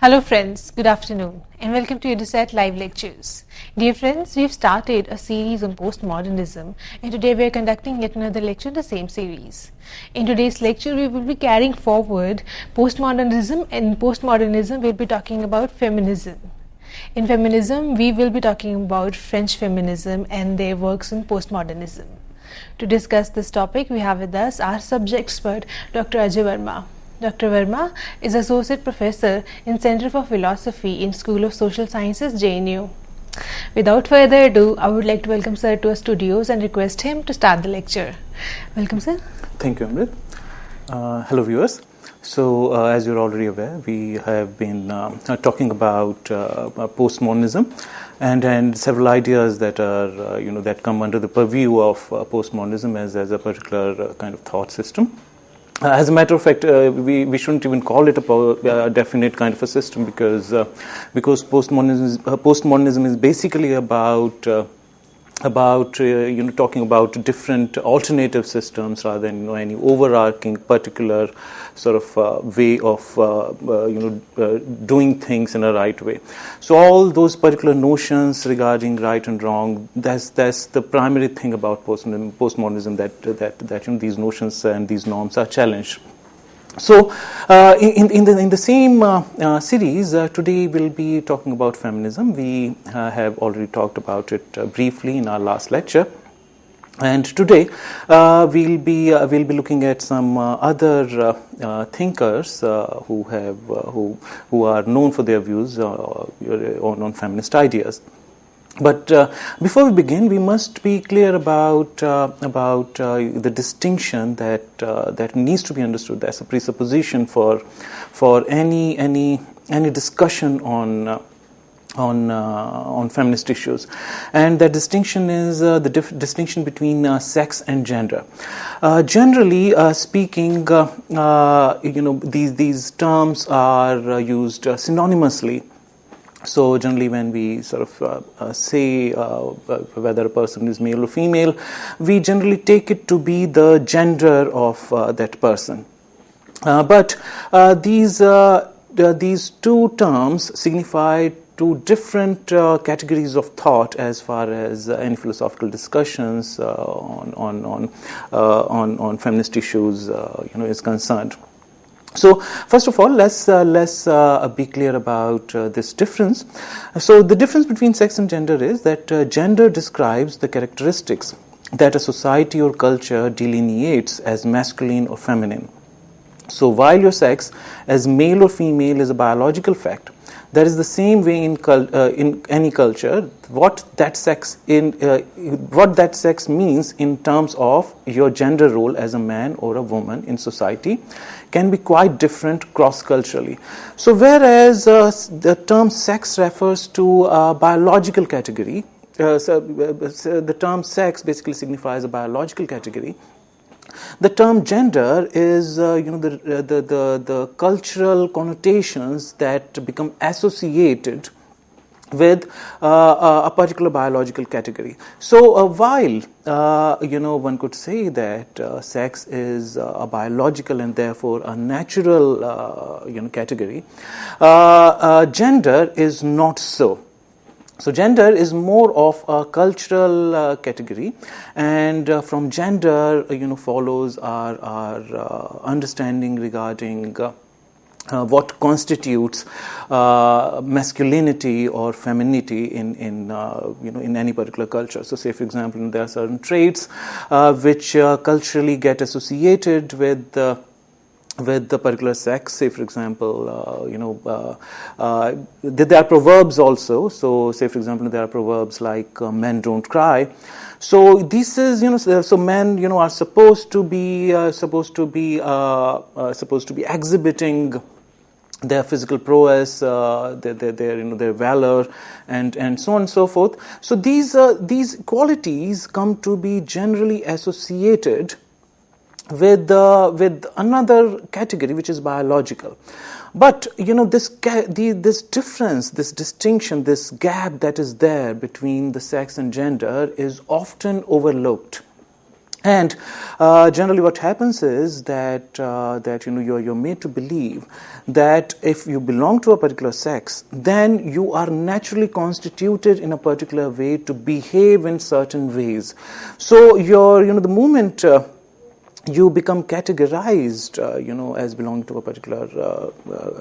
Hello friends, good afternoon and welcome to UGC Live Lectures. Dear friends, we have started a series on postmodernism and today we are conducting yet another lecture in the same series. In today's lecture we will be carrying forward postmodernism, and in postmodernism we will be talking about feminism. In feminism we will be talking about French feminism and their works in postmodernism. To discuss this topic we have with us our subject expert Dr. Ajay Verma. Dr. Verma is Associate Professor in Center for Philosophy in School of Social Sciences, JNU. Without further ado, I would like to welcome Sir to our studios and request him to start the lecture. Welcome, Sir. Thank you, Amrit. Hello, viewers. So, as you're already aware, we have been talking about postmodernism and several ideas that are, that come under the purview of postmodernism as a particular kind of thought system. As a matter of fact, we shouldn't even call it a definite kind of a system because postmodernism is basically about talking about different alternative systems rather than any overarching particular sort of way of doing things in a right way. So all those particular notions regarding right and wrong, that's the primary thing about postmodernism that these notions and these norms are challenged. So, in the same series, today we'll be talking about feminism. We have already talked about it briefly in our last lecture, and today we'll be looking at some other thinkers who are known for their views on feminist ideas. But before we begin, we must be clear about the distinction that needs to be understood as a presupposition for any discussion on feminist issues, and that distinction is the distinction between sex and gender. Generally speaking, these terms are used synonymously. So generally when we sort of say whether a person is male or female, we generally take it to be the gender of that person. But these two terms signify two different categories of thought as far as any philosophical discussions on feminist issues is concerned. So, first of all, let's be clear about this difference. So, the difference between sex and gender is that gender describes the characteristics that a society or culture delineates as masculine or feminine. So, while your sex as male or female is a biological fact, there is the same way in any culture what that sex means in terms of your gender role as a man or a woman in society can be quite different cross-culturally. So whereas the term sex refers to a biological category, so the term sex basically signifies a biological category. The term gender is, the cultural connotations that become associated with a particular biological category. So while one could say that sex is a biological and therefore a natural category, gender is not so. So gender is more of a cultural category, and from gender, follows our understanding regarding what constitutes masculinity or femininity in any particular culture. So, say for example, there are certain traits which culturally get associated with the particular sex. Say for example, there are proverbs also. So say for example, there are proverbs like men don't cry. So this is so men are supposed to be exhibiting their physical prowess, their valor, and so on and so forth. So these qualities come to be generally associated with another category which is biological. But this difference, this distinction, this gap that is there between the sex and gender is often overlooked And generally, what happens is that you're made to believe that if you belong to a particular sex, then you are naturally constituted in a particular way to behave in certain ways. So the moment you become categorized, as belonging to a particular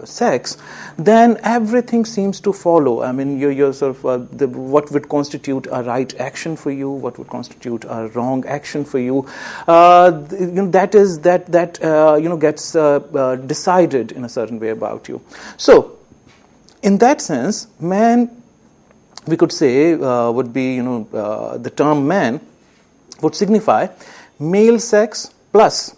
sex, then everything seems to follow. I mean, you're sort of what would constitute a right action for you, what would constitute a wrong action for you, gets decided in a certain way about you. So, in that sense, man, we could say, would be, the term man would signify male sex plus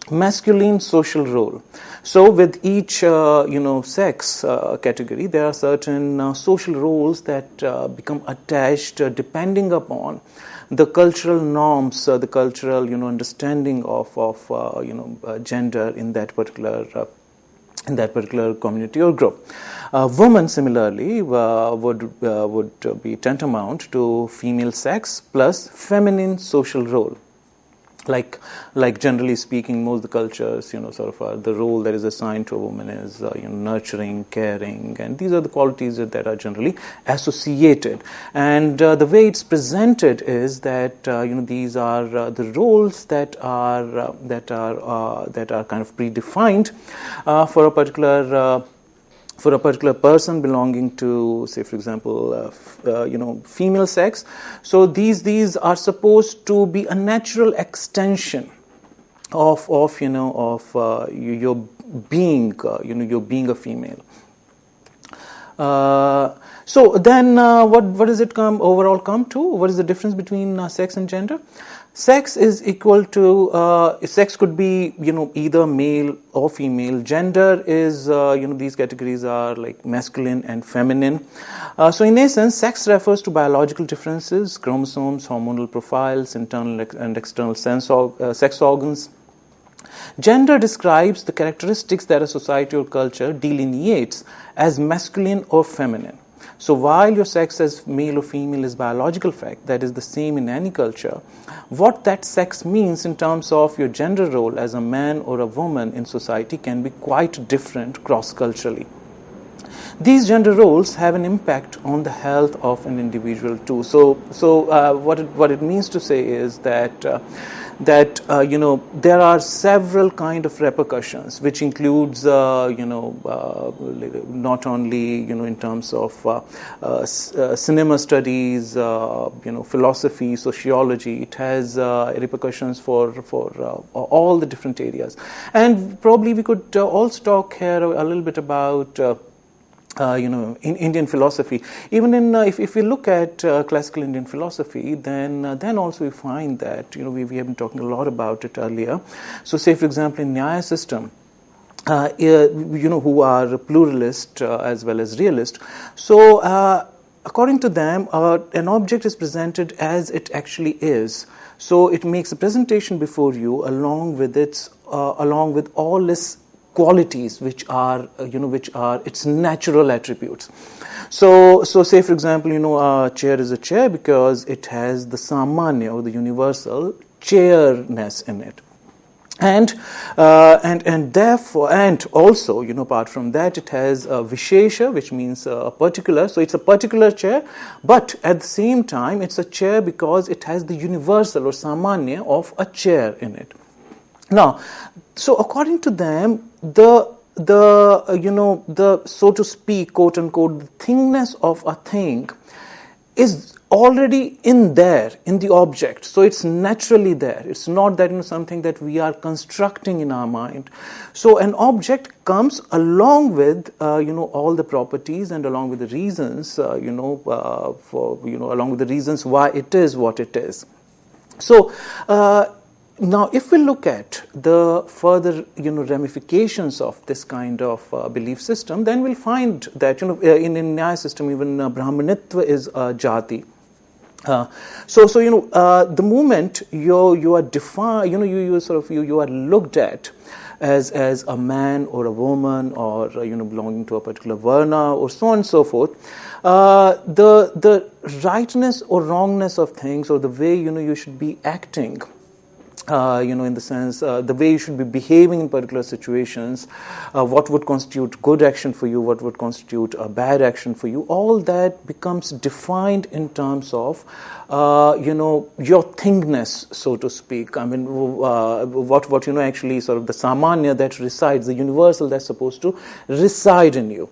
masculine social role. So with each sex category, there are certain social roles that become attached depending upon the cultural norms, the cultural understanding of gender in that particular community or group. Women similarly would be tantamount to female sex plus feminine social role. Like generally speaking, most of the cultures, the role that is assigned to a woman is nurturing, caring, and these are the qualities that are generally associated. And the way it's presented is that these are the roles that are kind of predefined for a particular person belonging to, say, for example, female sex. So these are supposed to be a natural extension of your being, your being a female. So then, what does it overall come to? What is the difference between sex and gender? Sex is equal to, sex could be, either male or female. Gender is, these categories are like masculine and feminine. So in essence, sex refers to biological differences, chromosomes, hormonal profiles, internal and external sex organs. Gender describes the characteristics that a society or culture delineates as masculine or feminine. So while your sex as male or female is biological fact, that is the same in any culture, what that sex means in terms of your gender role as a man or a woman in society can be quite different cross-culturally. These gender roles have an impact on the health of an individual too. So what it means to say is that there are several kind of repercussions, which includes not only in terms of cinema studies, philosophy, sociology. It has repercussions for all the different areas, and probably we could also talk here a little bit about. In Indian philosophy, even in if we look at classical Indian philosophy, then also we find that we have been talking a lot about it earlier. So, say for example, in Nyaya system, who are pluralist as well as realist. So, according to them, an object is presented as it actually is. So, it makes a presentation before you along with all its qualities, which are its natural attributes. So say for example, a chair is a chair because it has the samanya or the universal chairness in it, and therefore, and also apart from that, it has a vishesha, which means a particular. So it's a particular chair, but at the same time, it's a chair because it has the universal or samanya of a chair in it. Now, so according to them, the so to speak, quote unquote, the thingness of a thing is already in the object. So it's naturally there. It's not that something that we are constructing in our mind. So an object comes along with all the properties and along with the reasons along with the reasons why it is what it is. So now, if we look at the further, ramifications of this kind of belief system, then we'll find that, in Nyaya system, even Brahmanitva is a jati. The moment you are defined, you are looked at as a man or a woman or belonging to a particular varna or so on and so forth, the rightness or wrongness of things or the way you should be acting in the sense, the way you should be behaving in particular situations, what would constitute good action for you, what would constitute a bad action for you, all that becomes defined in terms of, your thingness, so to speak. I mean, what actually sort of the samanya that resides, the universal that's supposed to reside in you.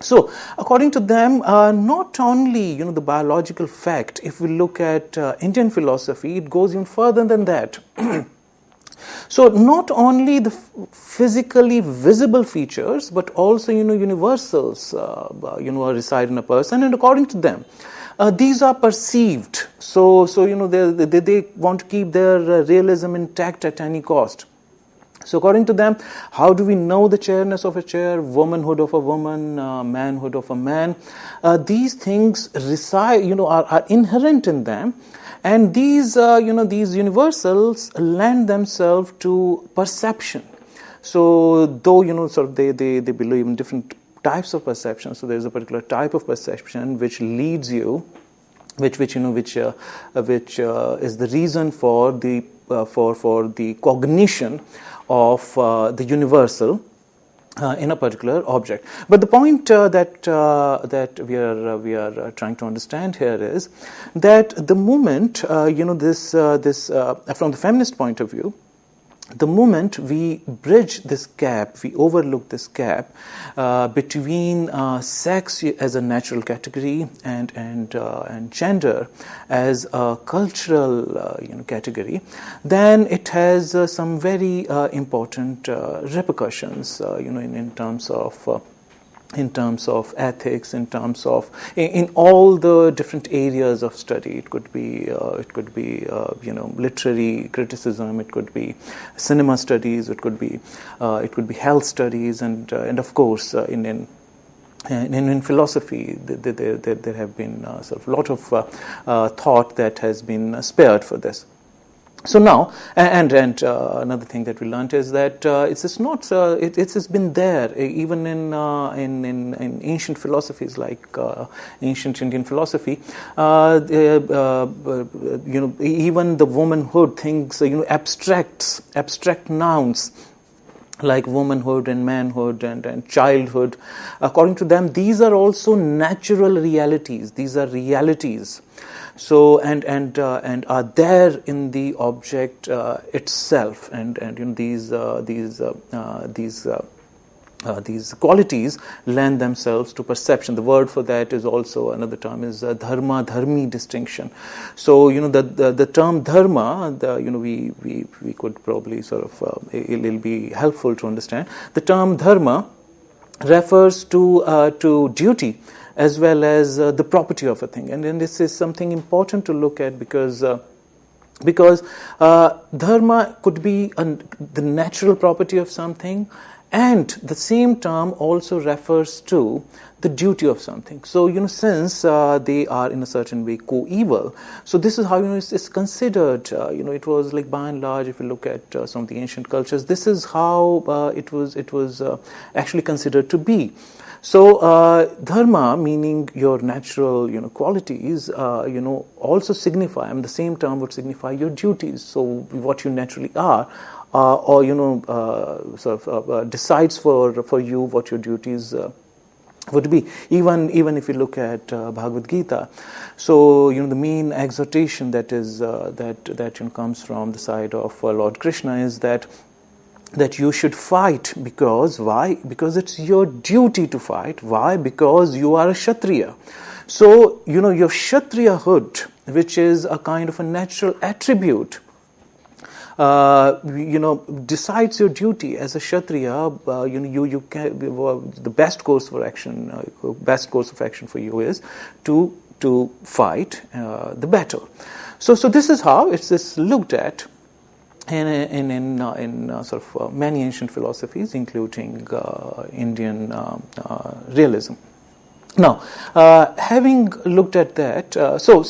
So, according to them, not only the biological fact. If we look at Indian philosophy, it goes even further than that. So, not only the physically visible features, but also universals, reside in a person, and according to them, these are perceived. So they want to keep their realism intact at any cost. So according to them, how do we know the chairness of a chair, womanhood of a woman, manhood of a man? These things reside, are inherent in them, and these universals lend themselves to perception. So though sort of they believe in different types of perception. So there is a particular type of perception which leads you, which is the reason for the cognition of the universal in a particular object. But the point that we are trying to understand here is that the moment this from the feminist point of view, the moment we bridge this gap, we overlook this gap between sex as a natural category and gender as a cultural category, then it has some very important repercussions, in terms of ethics, in all the different areas of study. It could be literary criticism, it could be cinema studies, it could be health studies, and of course in philosophy there have been sort of a lot of thought that has been spared for this. So now, and another thing that we learned is that it's not. It's been there even in ancient philosophies like ancient Indian philosophy. Even the womanhood things, abstract nouns like womanhood and manhood and childhood. According to them, these are also natural realities. These are realities. So and are there in the object itself, and these qualities lend themselves to perception. The word for that is also, another term is dharma dharmi distinction. So the term dharma, we could probably sort of it'll be helpful to understand. The term dharma refers to duty as well as the property of a thing, and then this is something important to look at because dharma could be the natural property of something, and the same term also refers to the duty of something. So since they are in a certain way co-equal, so this is how it's considered. It was like, by and large, if you look at some of the ancient cultures, this is how it was actually considered to be. So dharma, meaning your natural qualities, also signify, the same term would signify your duties. So what you naturally are, or decides for you what your duties would be. Even if you look at Bhagavad Gita, so the main exhortation that is that comes from the side of Lord Krishna is that you should fight. Because why? Because it's your duty to fight. Why? Because you are a Kshatriya. So your Kshatriyahood, which is a kind of a natural attribute, decides your duty as a Kshatriya. You can, the best course of action for you is to fight the battle. So this is how it's looked at in sort of many ancient philosophies, including Indian realism. Now, having looked at that, so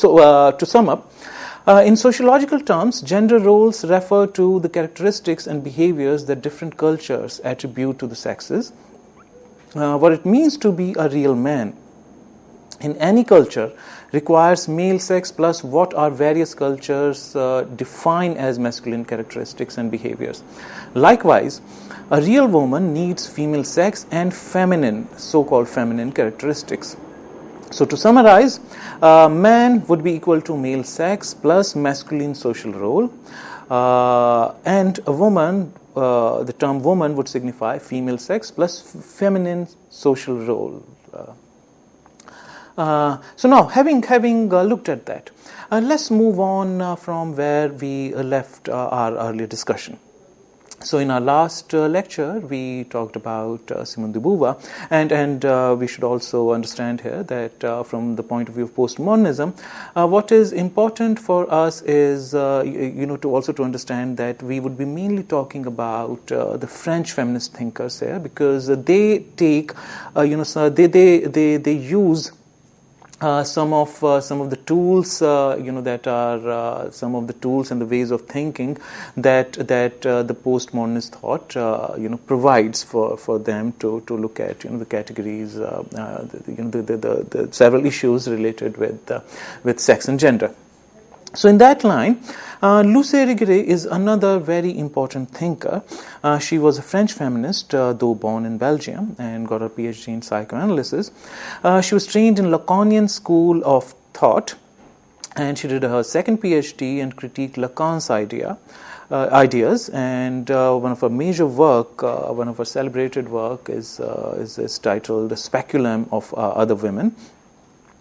to sum up, in sociological terms, gender roles refer to the characteristics and behaviors that different cultures attribute to the sexes. What it means to be a real man in any culture requires male sex plus what our various cultures define as masculine characteristics and behaviors. Likewise, a real woman needs female sex and feminine, so-called feminine characteristics. So to summarize, man would be equal to male sex plus masculine social role, and a woman, the term woman would signify female sex plus feminine social role. So now, having looked at that, let's move on from where we left our earlier discussion. So in our last lecture, we talked about Simone de Beauvoir, and we should also understand here that from the point of view of postmodernism, what is important for us is, to understand that we would be mainly talking about the French feminist thinkers here, because they take, they use some of the tools, that are some of the tools and the ways of thinking that the postmodernist thought, provides for them to look at, the categories, the several issues related with sex and gender. So in that line, Luce Irigaray is another very important thinker. She was a French feminist, though born in Belgium, and got her PhD in psychoanalysis. She was trained in Lacanian school of thought, and she did her second PhD and critiqued Lacan's ideas. And one of her major work, one of her celebrated work, is titled "The Speculum of Other Women."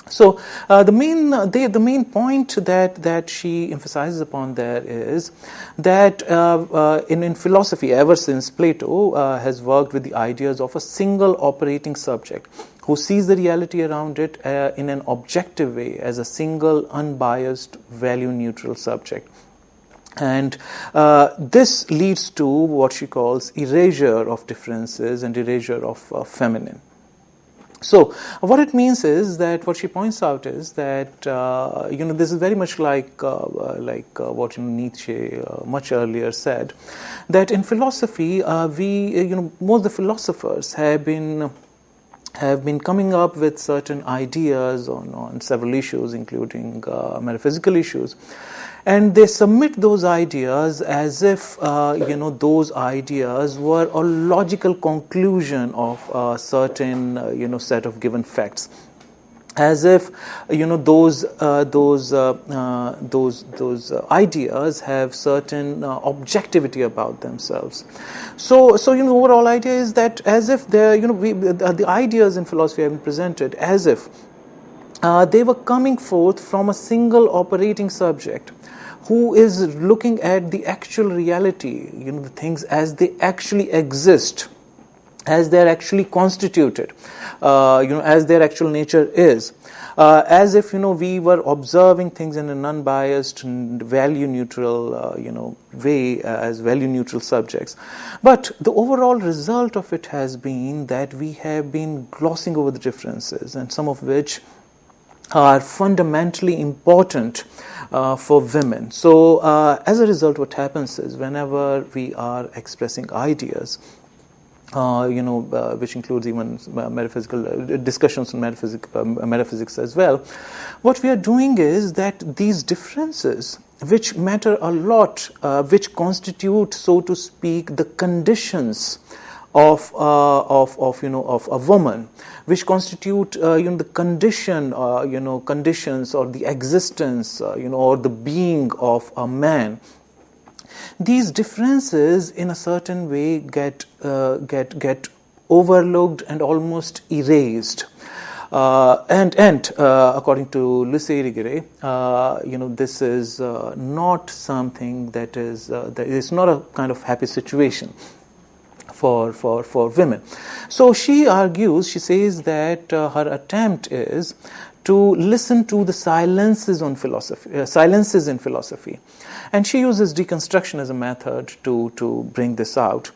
So the main point that she emphasizes upon there is that in philosophy, ever since Plato has worked with the ideas of a single operating subject who sees the reality around it in an objective way as a single, unbiased, value-neutral subject. And this leads to what she calls erasure of differences and erasure of feminine. So what it means is that what she points out is that this is very much like what Nietzsche much earlier said, that in philosophy most of the philosophers have been coming up with certain ideas on several issues, including metaphysical issues. And they submit those ideas as if, those ideas were a logical conclusion of a certain, set of given facts. As if, those ideas have certain objectivity about themselves. So overall idea is that as if the ideas in philosophy have been presented as if they were coming forth from a single operating subject who is looking at the actual reality, the things as they actually exist, as they're actually constituted, as their actual nature is, as if we were observing things in an unbiased, value-neutral, way, as value-neutral subjects. But the overall result of it has been that we have been glossing over the differences, and some of which are fundamentally important for women. So as a result, what happens is whenever we are expressing ideas, which includes even metaphysical discussions on metaphysics as well, what we are doing is that these differences, which matter a lot, which constitute, so to speak, the conditions of a woman, which constitute the condition, conditions or the existence, or the being of a man. These differences, in a certain way, get overlooked and almost erased. And according to Luce Irigaray, this is not something that is not a kind of happy situation for women. So she argues, she says that her attempt is to listen to the silences in philosophy, and she uses deconstruction as a method to bring this out.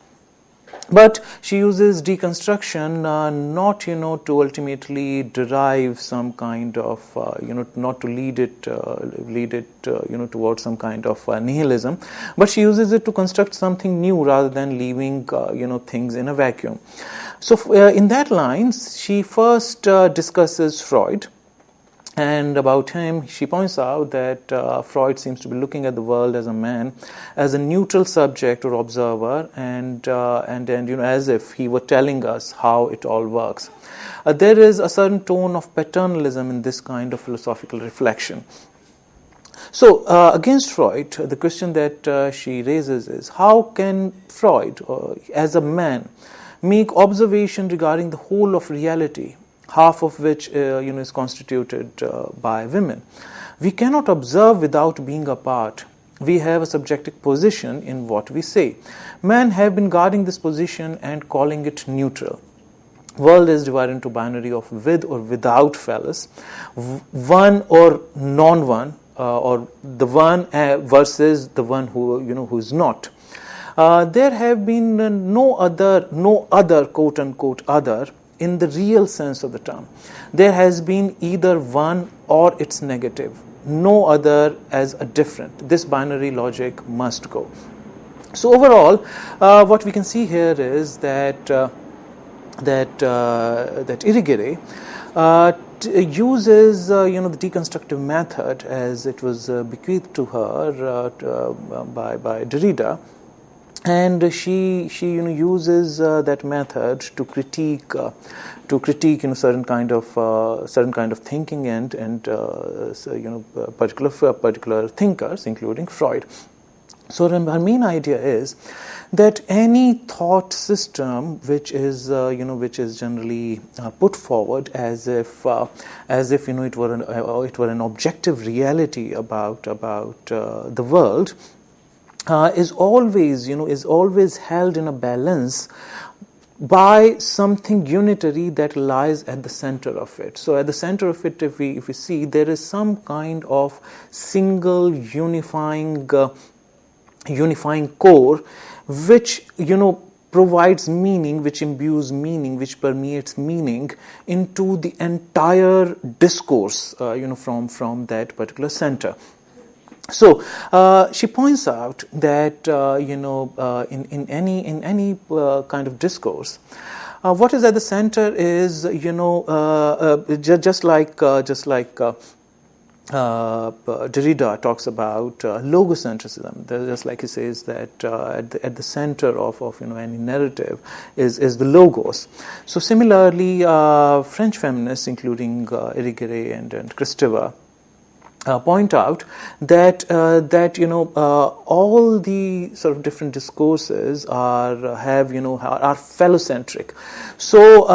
But she uses deconstruction not to ultimately derive some kind of not to lead it towards some kind of nihilism, but she uses it to construct something new rather than leaving things in a vacuum. So in that line, she first discusses Freud. And about him, she points out that Freud seems to be looking at the world as a man, as a neutral subject or observer, and as if he were telling us how it all works. There is a certain tone of paternalism in this kind of philosophical reflection. So, against Freud, the question that she raises is, how can Freud, as a man, make observation regarding the whole of reality, half of which is constituted by women? We cannot observe without being apart. We have a subjective position in what we say. Men have been guarding this position and calling it neutral. World is divided into binary of with or without phallus, one or non-one, or the one versus the one who is not. There have been no other quote unquote other in the real sense of the term. There has been either one or its negative, no other as a different. This binary logic must go. So overall, what we can see here is that Irigaray uses the deconstructive method as it was bequeathed to her by Derrida, and she uses that method to critique certain kind of thinking and particular thinkers, including Freud. So her main idea is that any thought system which is generally put forward as if it were an objective reality about the world is always held in a balance by something unitary that lies at the center of it. So at the center of it, if we see, there is some kind of single unifying core, which provides meaning, which imbues meaning, which permeates meaning into the entire discourse, from that particular center. So she points out that in any kind of discourse, what is at the center is just like Derrida talks about logocentrism. Just like he says that at the center of any narrative is the logos. So similarly, French feminists, including Irigaray and Kristeva, point out that all the sort of different discourses are phallocentric. So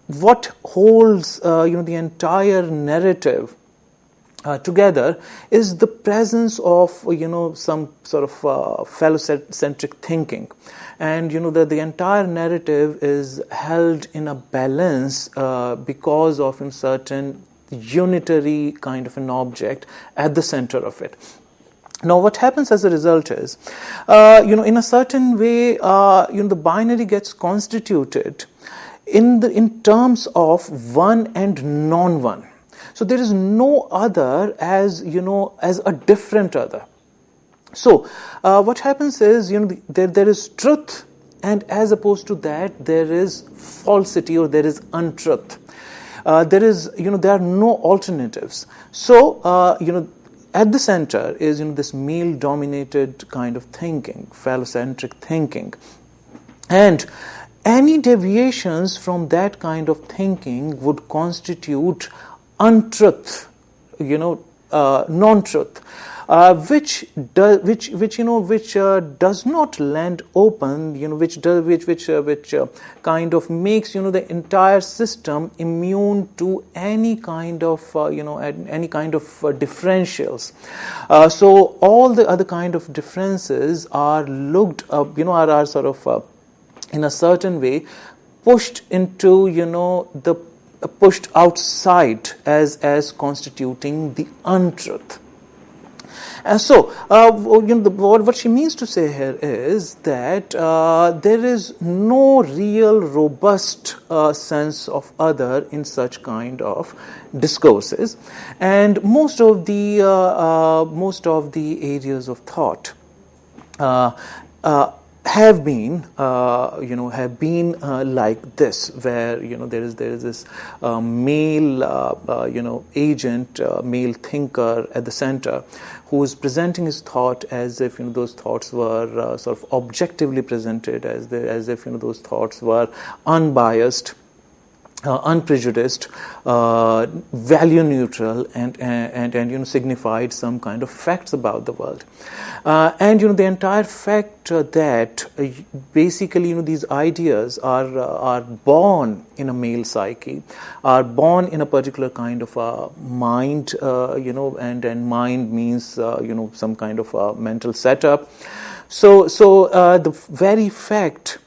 what holds the entire narrative together is the presence of some sort of phallocentric thinking, and that the entire narrative is held in a balance because of certain unitary kind of an object at the center of it. Now, what happens as a result is, in a certain way, the binary gets constituted in terms of one and non-one. So there is no other as a different other. So what happens is, there is truth, and as opposed to that, there is falsity or there is untruth. There are no alternatives. So, at the center is, this male-dominated kind of thinking, phallocentric thinking. And any deviations from that kind of thinking would constitute untruth, non-truth. Which does not land open, which kind of makes the entire system immune to any kind of differentials. So all the other kind of differences are looked up, are sort of in a certain way pushed into pushed outside as constituting the untruth. And so, what she means to say here is that there is no real robust sense of other in such kind of discourses, and most of the areas of thought have been like this, where there is this male agent, male thinker at the center, who is presenting his thought as if those thoughts were sort of objectively presented, as if those thoughts were unbiased, unprejudiced, value neutral, and signified some kind of facts about the world. And the entire fact that basically these ideas are born in a male psyche, are born in a particular kind of a mind, and mind means some kind of a mental setup. So the very fact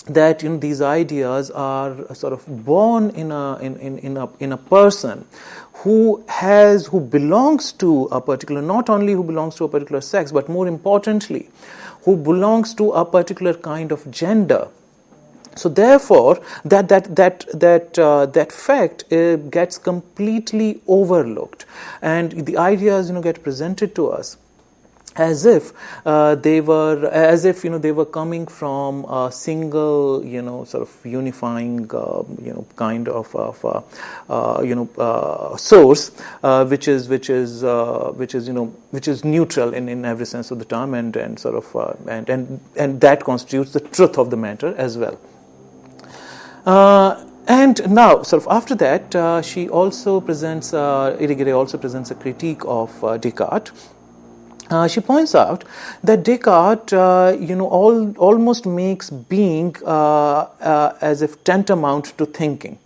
that these ideas are sort of born in a person who belongs to a particular, not only who belongs to a particular sex, but more importantly, who belongs to a particular kind of gender. So therefore, that fact gets completely overlooked, and the ideas get presented to us as if they were coming from a single sort of unifying kind of source, which is neutral in every sense of the term, and sort of and that constitutes the truth of the matter as well. And now, sort of after that, she also presents, Irigaray also presents a critique of Descartes. She points out that Descartes, almost makes being as if tantamount to thinking.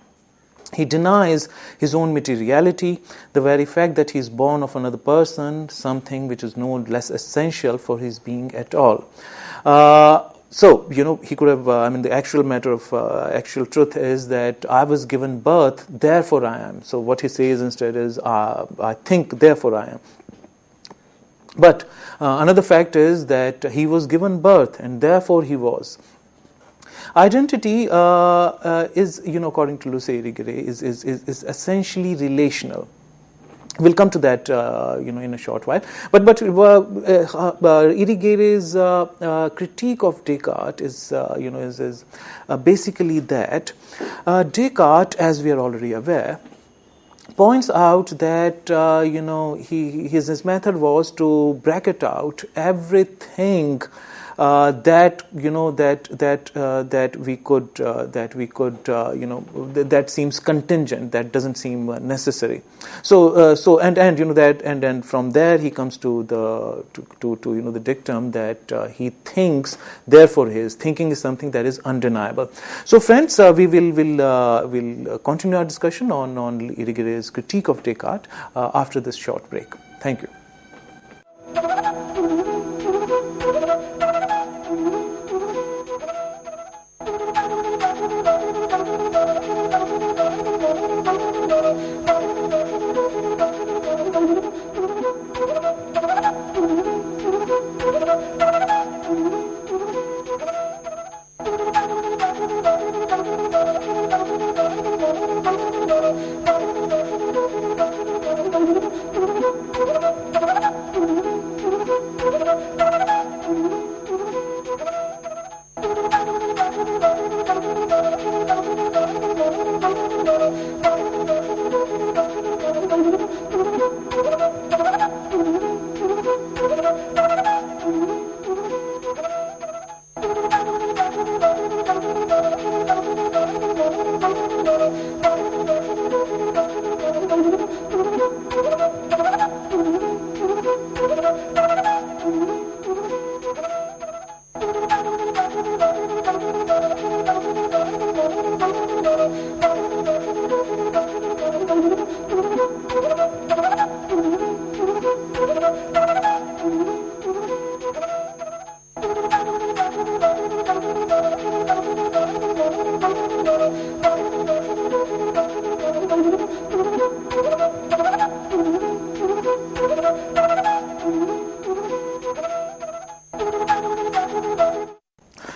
He denies his own materiality, the very fact that he is born of another person, something which is no less essential for his being at all. So, he could have, the actual matter of actual truth is that I was given birth, therefore I am. So what he says instead is, I think, therefore I am. But another fact is that he was given birth, and therefore he was. Identity is, according to Luce Irigaray, is essentially relational. We'll come to that, in a short while. But Irigaray's critique of Descartes is basically that Descartes, as we are already aware, points out that his method was to bracket out everything that seems contingent, that doesn't seem necessary. So from there he comes to the dictum that he thinks, therefore his thinking is something that is undeniable. So friends, we will continue our discussion on Irigaray's critique of Descartes after this short break. Thank you.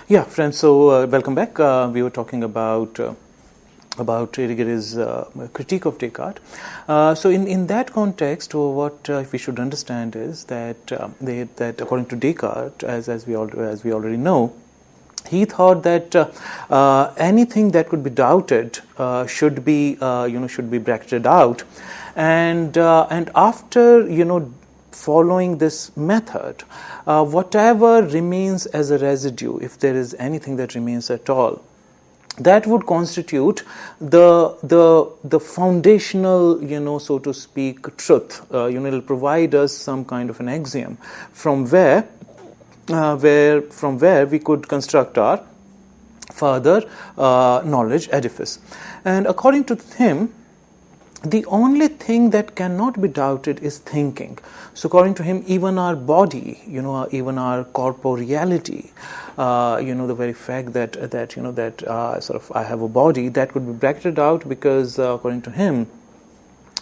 Yeah, friends, so welcome back. We were talking about about Irigaray's critique of Descartes. So in that context, what we should understand is that that according to Descartes, as we already know, he thought that anything that could be doubted should be bracketed out, and after following this method, whatever remains as a residue, if there is anything that remains at all, that would constitute the foundational, so to speak, truth. It'll provide us some kind of an axiom from where we could construct our further knowledge edifice. And according to him, the only thing that cannot be doubted is thinking. So according to him, even our body, even our corporeality, the very fact that sort of I have a body, that could be bracketed out, because according to him,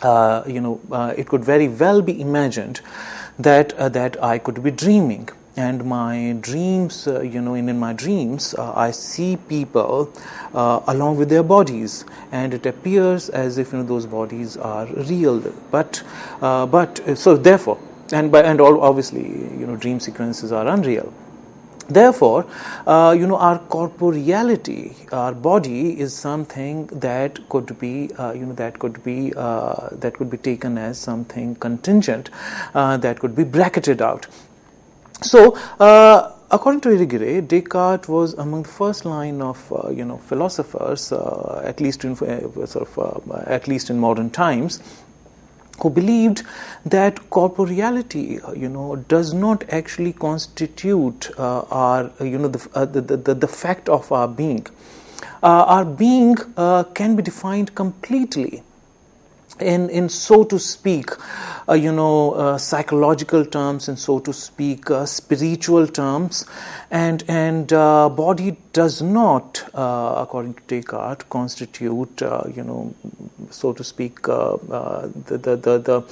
it could very well be imagined that I could be dreaming. And my dreams, in my dreams, I see people along with their bodies, and it appears as if those bodies are real. But so therefore, and all obviously, dream sequences are unreal. Therefore, our corporeality, our body, is something that could be, that could be taken as something contingent, that could be bracketed out. So, according to Irigaray, Descartes was among the first line of philosophers, at least in modern times, who believed that corporeality, does not actually constitute our, the fact of our being. Our being can be defined completely in so to speak, psychological terms, and so to speak, spiritual terms, and body does not, according to Descartes, constitute, so to speak, the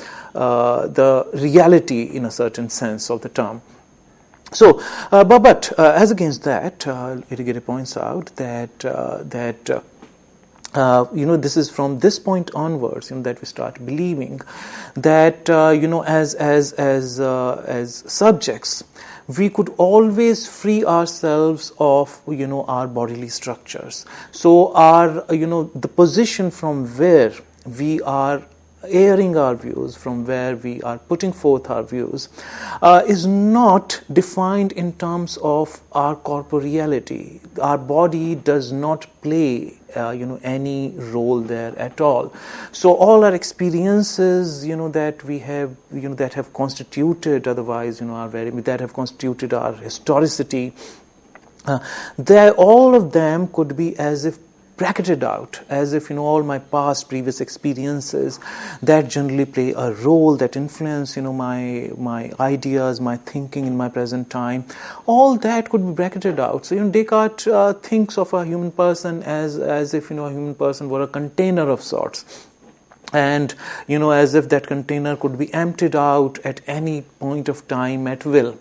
reality in a certain sense of the term. So, but as against that, Irigaray points out that this is from this point onwards, that we start believing that, as subjects, we could always free ourselves of, our bodily structures. So our, the position from where we are airing our views, from where we are putting forth our views, is not defined in terms of our corporeality. Our body does not play any role there at all. So all our experiences, that we have, that have constituted otherwise, that have constituted our historicity, all of them could be as if bracketed out, as if all my past previous experiences that generally play a role, that influence my ideas, my thinking in my present time, all that could be bracketed out. So Descartes thinks of a human person as if a human person were a container of sorts, and as if that container could be emptied out at any point of time at will.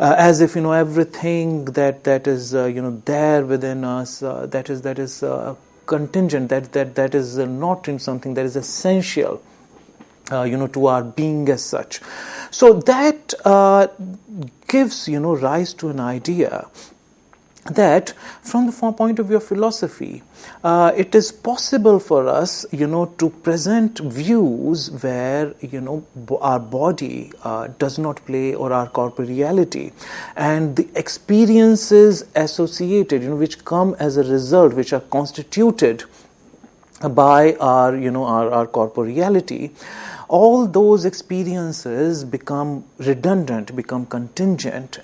As if everything that is there within us, that is contingent, that is not in something that is essential to our being as such. So that gives rise to an idea that from the point of view of philosophy, it is possible for us, to present views where, our body does not play, or our corporeality, and the experiences associated, which come as a result, which are constituted by our, our corporeality, all those experiences become redundant, become contingent,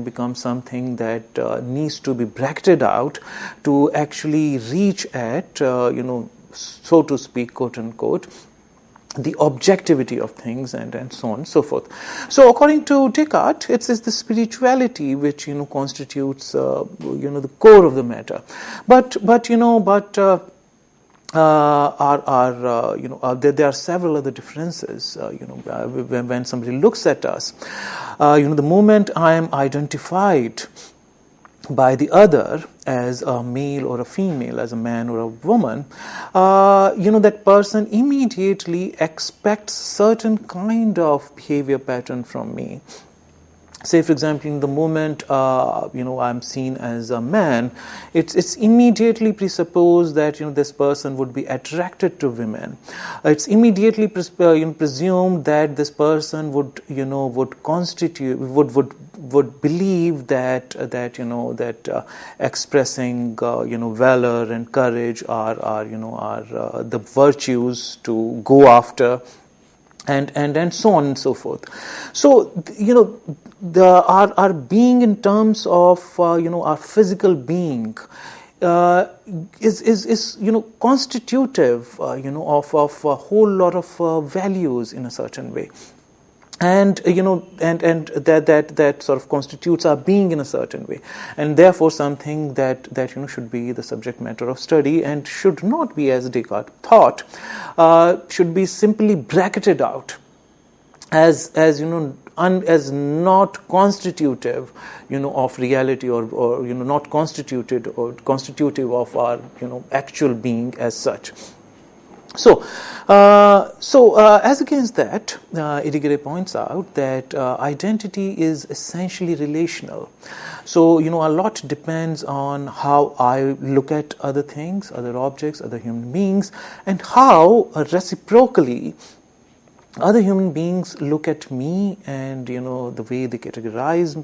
become something that needs to be bracketed out to actually reach at, so to speak, quote unquote, the objectivity of things, and so on and so forth. So according to Descartes, it's the spirituality which constitutes the core of the matter. But there are several other differences. When somebody looks at us, the moment I am identified by the other as a male or a female, as a man or a woman, that person immediately expects certain kind of behavior pattern from me. Say, for example, in the moment I'm seen as a man, it's immediately presupposed that this person would be attracted to women. It's immediately presumed that this person would believe that expressing valor and courage are the virtues to go after. And so on and so forth. So our being in terms of our physical being is constitutive of a whole lot of values in a certain way. And that sort of constitutes our being in a certain way, and therefore something that should be the subject matter of study, and should not be, as Descartes thought, should be simply bracketed out as not constitutive of reality, or not constituted or constitutive of our actual being as such. So as against that, Irigaray points out that identity is essentially relational. So, a lot depends on how I look at other things, other objects, other human beings, and how reciprocally other human beings look at me, and the way they categorize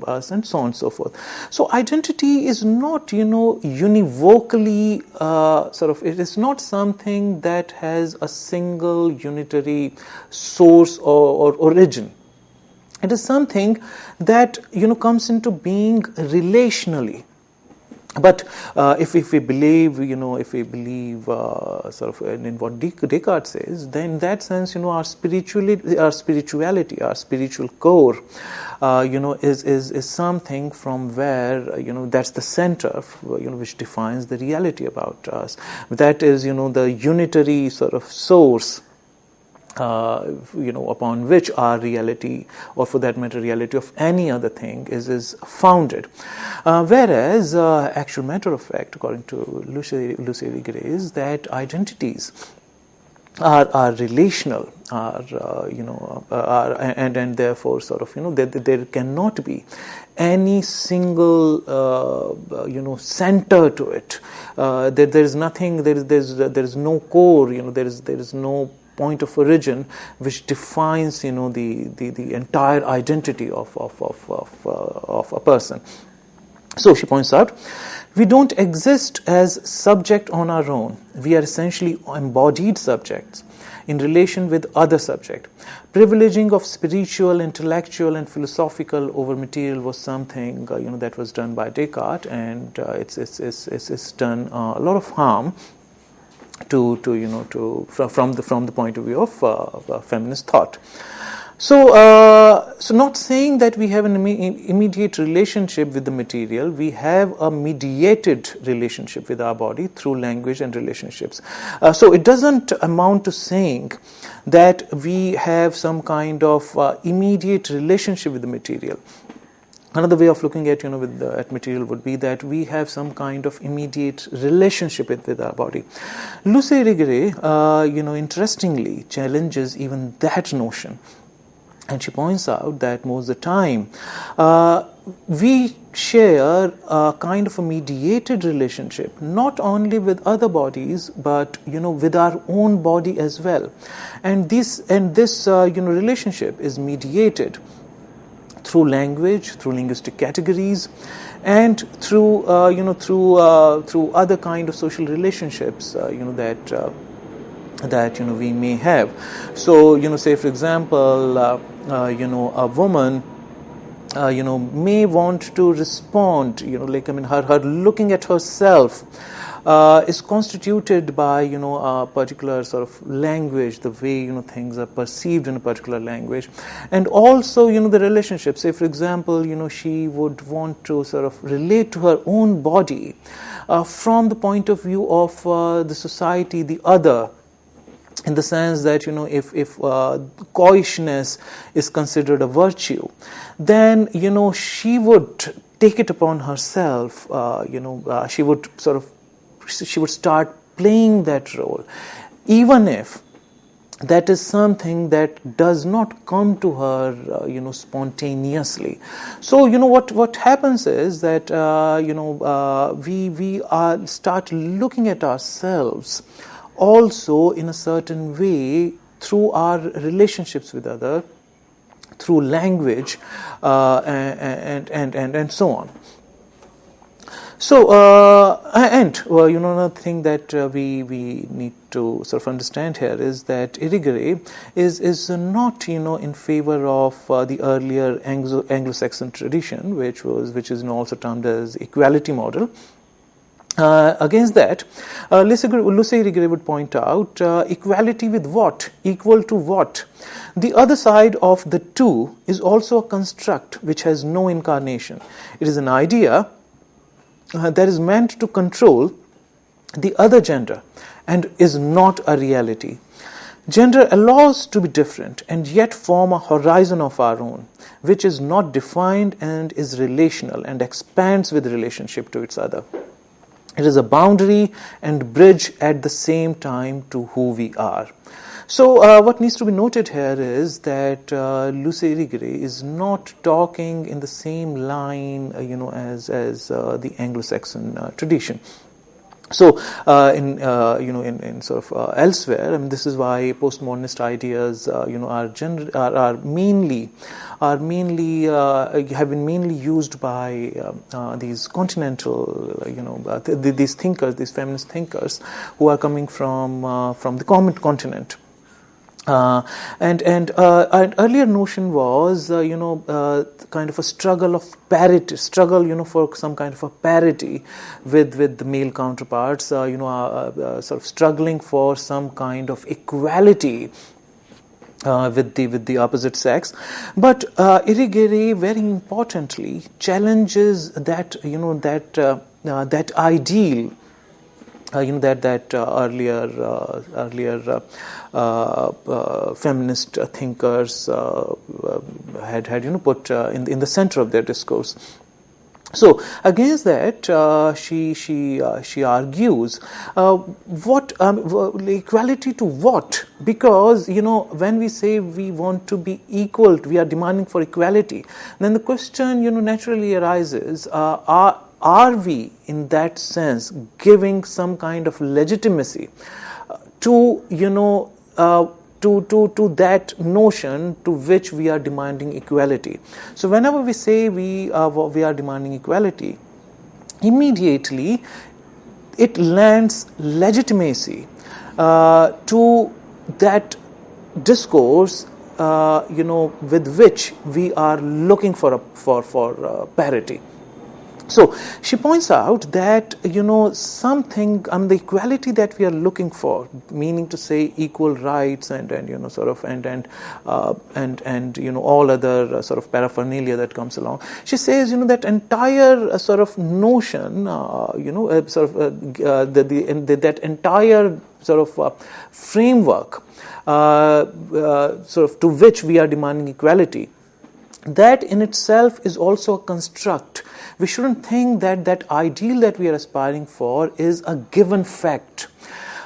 us, and so on and so forth. So identity is not univocally it is not something that has a single unitary source or origin. It is something that comes into being relationally. But if we believe, in what Descartes says, then in that sense, our spirituality, our spiritual core, is something from where that's the center, which defines the reality about us. That is, the unitary sort of source. Upon which our reality, or for that matter, reality of any other thing, is founded. Whereas, actual matter of fact, according to Luce Irigaray, is that identities are relational, and therefore there cannot be any single center to it. There is nothing. There is no core. There is no point of origin which defines the entire identity of a person. So she points out, we don't exist as subject on our own. We are essentially embodied subjects in relation with other subject. Privileging of spiritual, intellectual, and philosophical over material was something that was done by Descartes, and it's done a lot of harm from the point of view of feminist thought. So not saying that we have an immediate relationship with the material, we have a mediated relationship with our body through language and relationships. So it doesn't amount to saying that we have some kind of immediate relationship with the material. Another way of looking at at material would be that we have some kind of immediate relationship with our body. Luce Irigaray, interestingly challenges even that notion, and she points out that most of the time we share a kind of a mediated relationship, not only with other bodies, but with our own body as well, and this relationship is mediated through language, through linguistic categories, and through through other kind of social relationships that we may have. So say for example a woman may want to respond, her looking at herself is constituted by a particular sort of language, the way things are perceived in a particular language, and also the relationship. Say for example she would want to sort of relate to her own body from the point of view of the society, the other, in the sense that if coyishness is considered a virtue, then she would take it upon herself, she would start playing that role, even if that is something that does not come to her, spontaneously. So, what happens is that, we start looking at ourselves also in a certain way through our relationships with others, through language, and so on. So, another thing that we need to sort of understand here is that Irigaray is not, in favor of the earlier Anglo-Saxon tradition, which is also termed as equality model. Against that, Luce Irigaray would point out equality with what? Equal to what? The other side of the two is also a construct which has no incarnation. It is an idea that is meant to control the other gender and is not a reality. Gender allows to be different and yet form a horizon of our own, which is not defined and is relational and expands with relationship to its other. It is a boundary and bridge at the same time to who we are. So what needs to be noted here is that Luce Irigaray is not talking in the same line, as the Anglo-Saxon tradition. So, in sort of elsewhere, this is why postmodernist ideas, have been mainly used by these continental, these thinkers, these feminist thinkers, who are coming from the common continent. And an earlier notion was, kind of a struggle of parity, for some kind of a parity with the male counterparts, sort of struggling for some kind of equality with the opposite sex. But Irigaray, very importantly, challenges that that ideal. That earlier feminist thinkers had put in the center of their discourse. So against that, she argues what equality to what? Because when we say we want to be equal, we are demanding for equality. Then the question naturally arises: Are we, in that sense, giving some kind of legitimacy to that notion to which we are demanding equality? So whenever we say we are demanding equality, immediately it lends legitimacy to that discourse, with which we are looking for parity. So she points out that something, the equality that we are looking for, meaning to say equal rights and all other sort of paraphernalia that comes along. She says that entire sort of notion, that entire sort of framework, sort of to which we are demanding equality, that in itself is also a construct. We shouldn't think that that ideal that we are aspiring for is a given fact.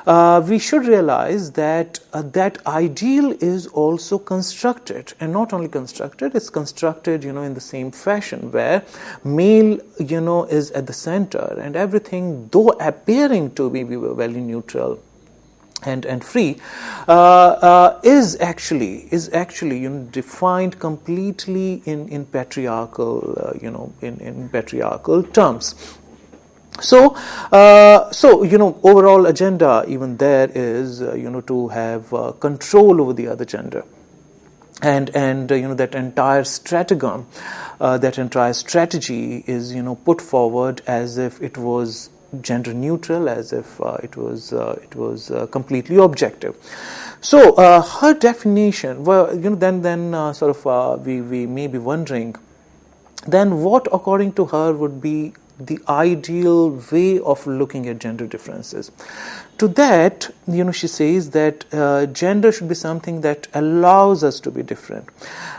We should realize that that ideal is also constructed, and not only constructed, it's constructed, in the same fashion, where male, is at the center, and everything, though appearing to be value neutral and free, is actually defined completely in patriarchal in patriarchal terms. So overall agenda even there is to have control over the other gender, and that entire stratagon, that entire strategy is put forward as if it was gender neutral, as if it was completely objective. So her definition, then sort of we may be wondering, then what according to her would be the ideal way of looking at gender differences? To that, she says that gender should be something that allows us to be different,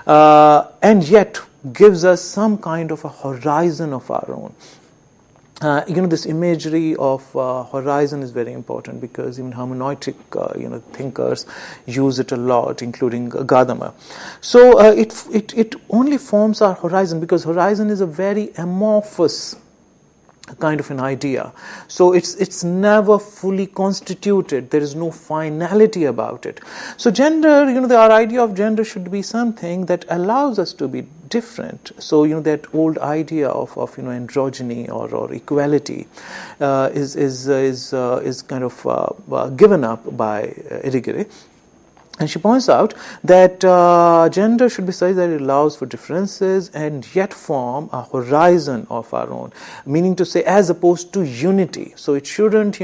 and yet gives us some kind of a horizon of our own. This imagery of horizon is very important because even hermeneutic, thinkers use it a lot, including Gadamer. So it only forms our horizon because horizon is a very amorphous kind of an idea. So it's never fully constituted. There is no finality about it. So gender, our idea of gender should be something that allows us to be different. So that old idea of androgyny or equality is kind of given up by Irigaray. And she points out that gender should be such that it allows for differences and yet form a horizon of our own, meaning to say as opposed to unity. So it shouldn't,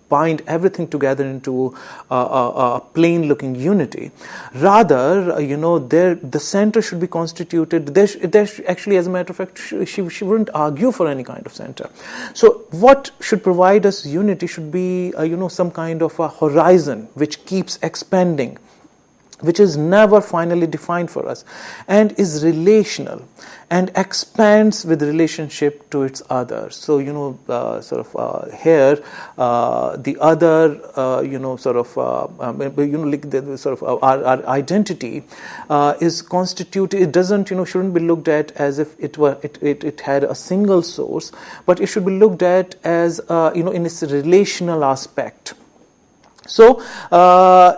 bind everything together into a plain-looking unity. Rather, the center should be constituted. Actually, as a matter of fact, she wouldn't argue for any kind of center. So, what should provide us unity should be, some kind of a horizon which keeps expanding, which is never finally defined for us, and is relational and expands with our identity is constituted. It doesn't, shouldn't be looked at as if it had a single source, but it should be looked at as, in its relational aspect. So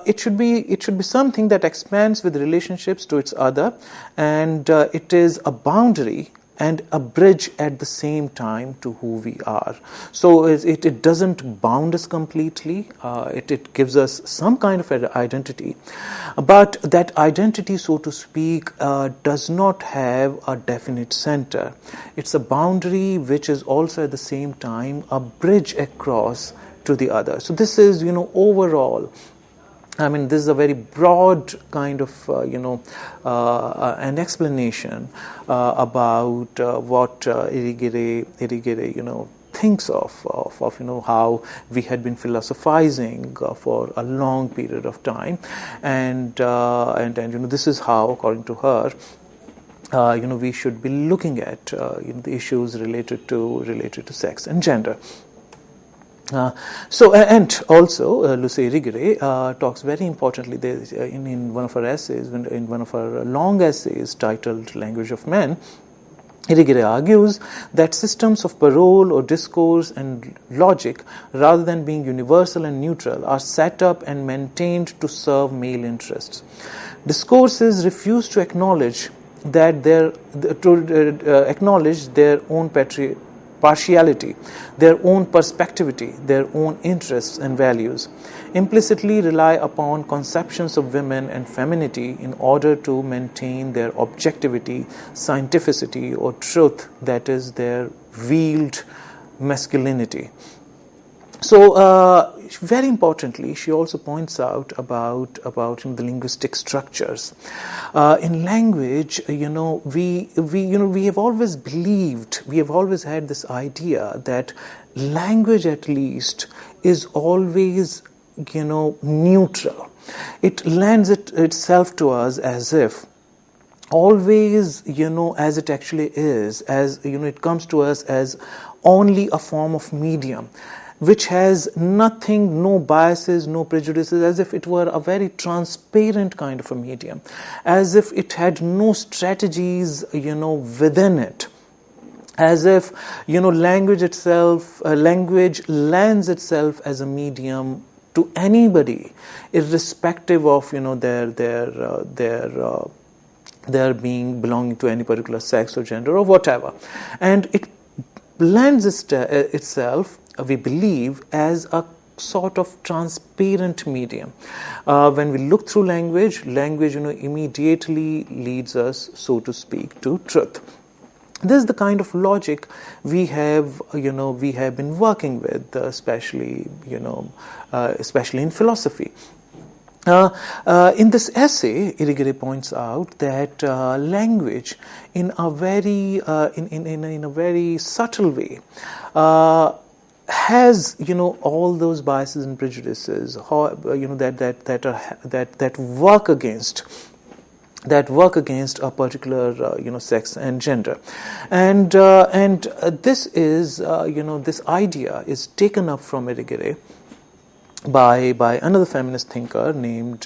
it should be something that expands with relationships to its other, and it is a boundary and a bridge at the same time to who we are. So it doesn't bound us completely. It gives us some kind of an identity, but that identity, so to speak, does not have a definite center. It's a boundary which is also at the same time a bridge across to the other. So this is, overall, this is a very broad kind of, an explanation about what Irigaray, thinks of how we had been philosophizing for a long period of time, and this is how, according to her, we should be looking at the issues related to sex and gender. And also, Luce Irigaray talks very importantly in one of her essays, in one of her long essays titled Language of Men. Irigaray argues that systems of parole or discourse and logic, rather than being universal and neutral, are set up and maintained to serve male interests. Discourses refuse to acknowledge their own partiality, their own perspectivity, their own interests and values, implicitly rely upon conceptions of women and femininity in order to maintain their objectivity, scientificity, or truth, that is, their veiled masculinity. So, very importantly, she also points out about the linguistic structures. In language, we have always believed, we have always had this idea that language, at least, is always, neutral. It lends itself to us as if always, as it actually is, as it comes to us as only a form of medium, which has nothing, no biases, no prejudices, as if it were a very transparent kind of a medium, as if it had no strategies, within it, as if, language itself, language lends itself as a medium to anybody, irrespective of, their belonging to any particular sex or gender or whatever. And it lends itself, we believe, as a sort of transparent medium. When we look through language, immediately leads us, so to speak, to truth. This is the kind of logic we have been working with, especially in philosophy. In this essay, Irigaray points out that language, in a very subtle way, has all those biases and prejudices that work against that work against a particular sex and gender, and this is this idea is taken up from Irigaray by another feminist thinker named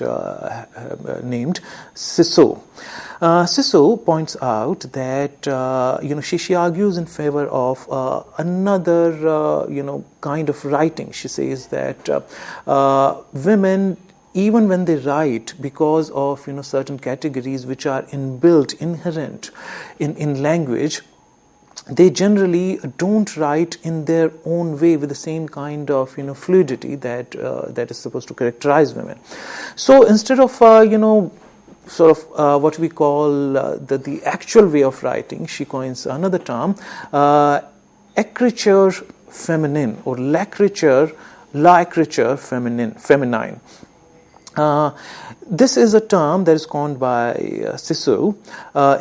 Sisso. Sisso points out that she argues in favor of another kind of writing. She says that women, even when they write, because of certain categories which are inherent in language, they generally don't write in their own way with the same kind of fluidity that is supposed to characterize women. So instead of what we call the actual way of writing, she coins another term, écriture féminine, or l'écriture féminine. This is a term that is coined by Sisso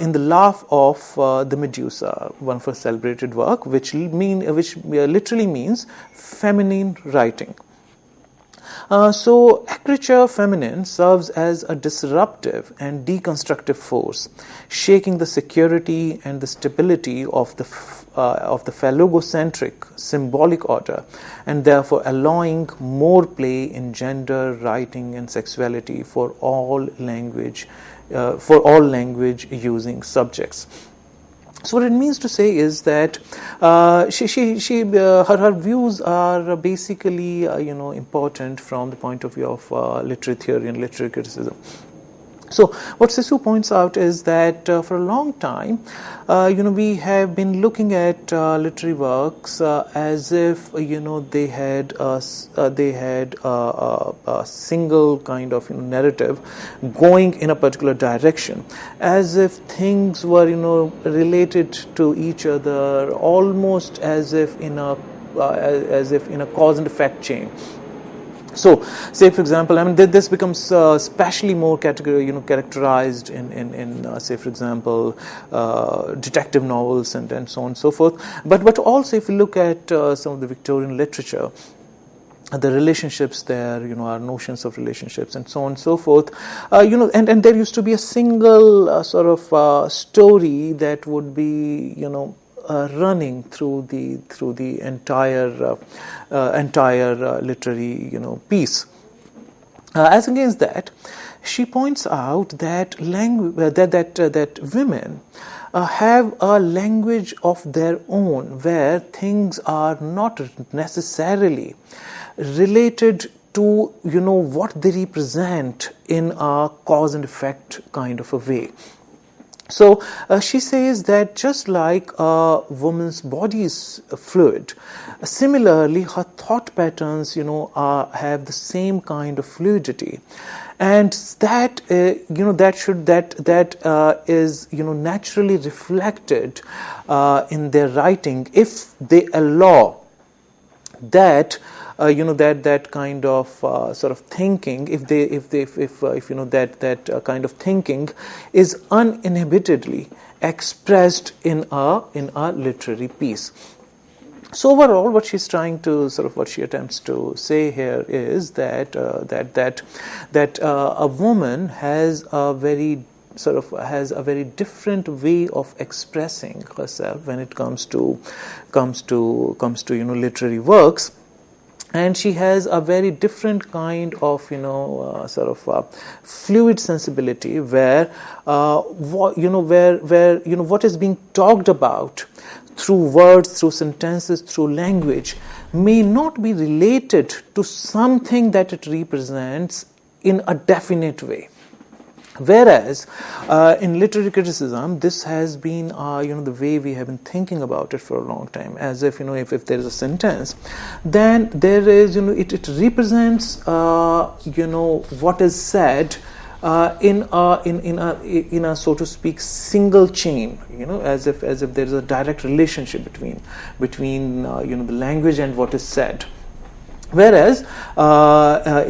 in The Laugh of the Medusa, one of her celebrated work, which literally means feminine writing. So, écriture féminine serves as a disruptive and deconstructive force, shaking the security and the stability of the phallogocentric symbolic order, and therefore allowing more play in gender, writing, and sexuality for all language using subjects. So what it means to say is that her views are basically important from the point of view of literary theory and literary criticism. So what Sisso points out is that for a long time, we have been looking at literary works as if they had a single kind of narrative going in a particular direction, as if things were related to each other, almost as if in a cause and effect chain. So, say for example, this becomes especially more characterized in say for example, detective novels and so on and so forth. But also, if you look at some of the Victorian literature, the relationships there, our notions of relationships and so on and so forth, and there used to be a single sort of story that would be, running through the entire literary piece. As against that, she points out that that women have a language of their own, where things are not necessarily related to what they represent in a cause and effect kind of a way. So she says that just like a woman's body is fluid, similarly her thought patterns, have the same kind of fluidity, and that is naturally reflected in their writing if they allow that. That kind of sort of thinking, if that kind of thinking is uninhibitedly expressed in a literary piece. So overall, what she's trying to what she attempts to say here is that a woman has a very different way of expressing herself when it comes to literary works. And she has a very different kind of, fluid sensibility, where what is being talked about through words, through sentences, through language, may not be related to something that it represents in a definite way. Whereas in literary criticism, this has been the way we have been thinking about it for a long time, as if if there is a sentence, then there is it represents what is said in a so to speak single chain, as if there is a direct relationship between the language and what is said. Whereas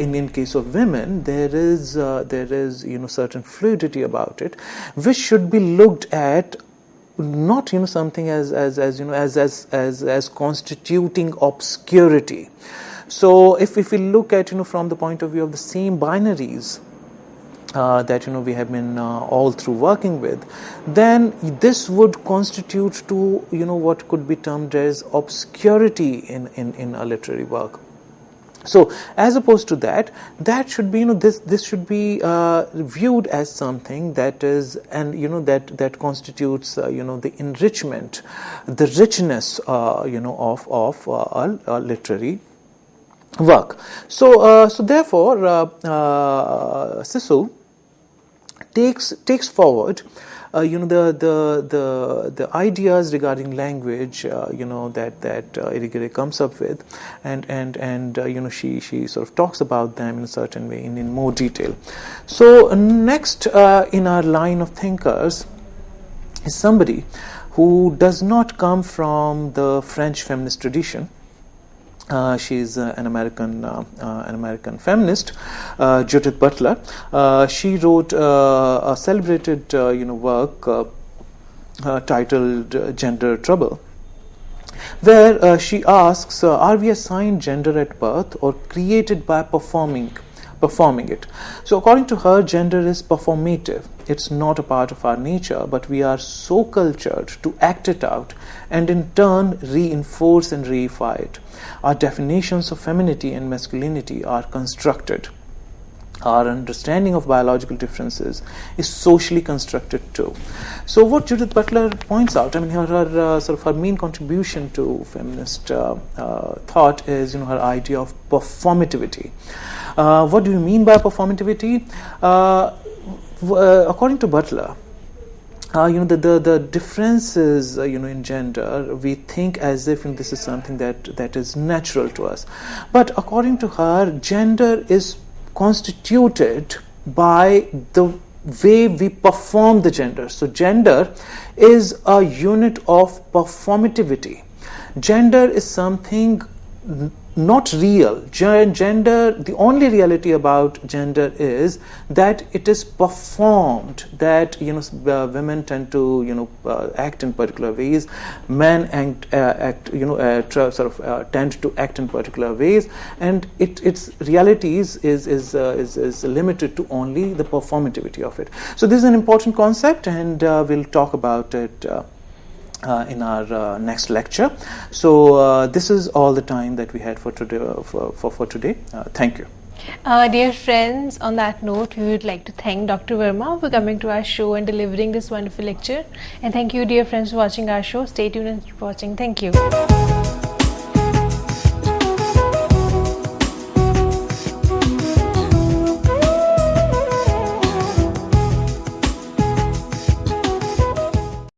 in case of women, there is certain fluidity about it, which should be looked at not something as constituting obscurity. So if we look at from the point of view of the same binaries that we have been all through working with, then this would constitute to what could be termed as obscurity in a literary work. So, as opposed to that should be this should be viewed as something that is, and that constitutes the enrichment, the richness of a literary work. So therefore, Sisu takes forward the ideas regarding language that Irigaray comes up with, and she sort of talks about them in a certain way in more detail. So next in our line of thinkers is somebody who does not come from the French feminist tradition. She's an American feminist, Judith Butler. She wrote a celebrated work titled Gender Trouble, where she asks, are we assigned gender at birth or created by performing it? So according to her, gender is performative. It's not a part of our nature, but we are so cultured to act it out and in turn reinforce and reify it. Our definitions of femininity and masculinity are constructed. Our understanding of biological differences is socially constructed too. So what Judith Butler points out, her sort of her main contribution to feminist thought is her idea of performativity. What do you mean by performativity? According to Butler, the differences in gender, we think as if this is something that is natural to us, but according to her, gender is constituted by the way we perform the gender. So gender is a unit of performativity. Gender is something not real. Gender, the only reality about gender is that it is performed, that women tend to act in particular ways, men tend to act in particular ways, and its realities is limited to only the performativity of it. So this is an important concept, and we'll talk about it in our next lecture. So this is all the time that we had for today. For today. Thank you. Dear friends, on that note, we would like to thank Dr. Verma for coming to our show and delivering this wonderful lecture. And thank you, dear friends, for watching our show. Stay tuned and keep watching. Thank you.